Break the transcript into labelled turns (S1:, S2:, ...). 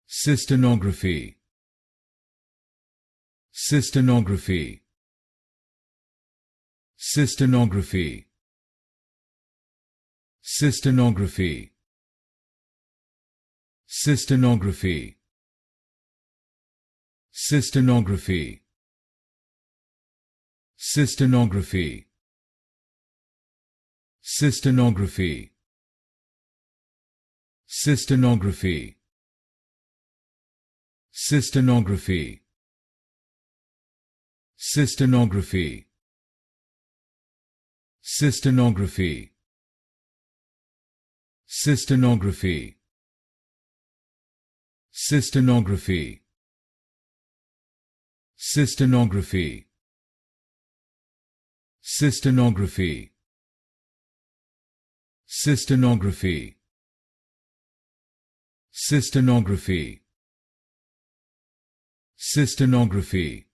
S1: Cysternography. Cysternography. Cysternography. Cysternography. Cysternography. Cysternography. Cysternography. Cysternography. Cysternography. Cysternography. Cysternography. Cysternography. Cysternography. Cysternography. Cysternography. Cysternography. Cysternography. Cysternography. Cysternography.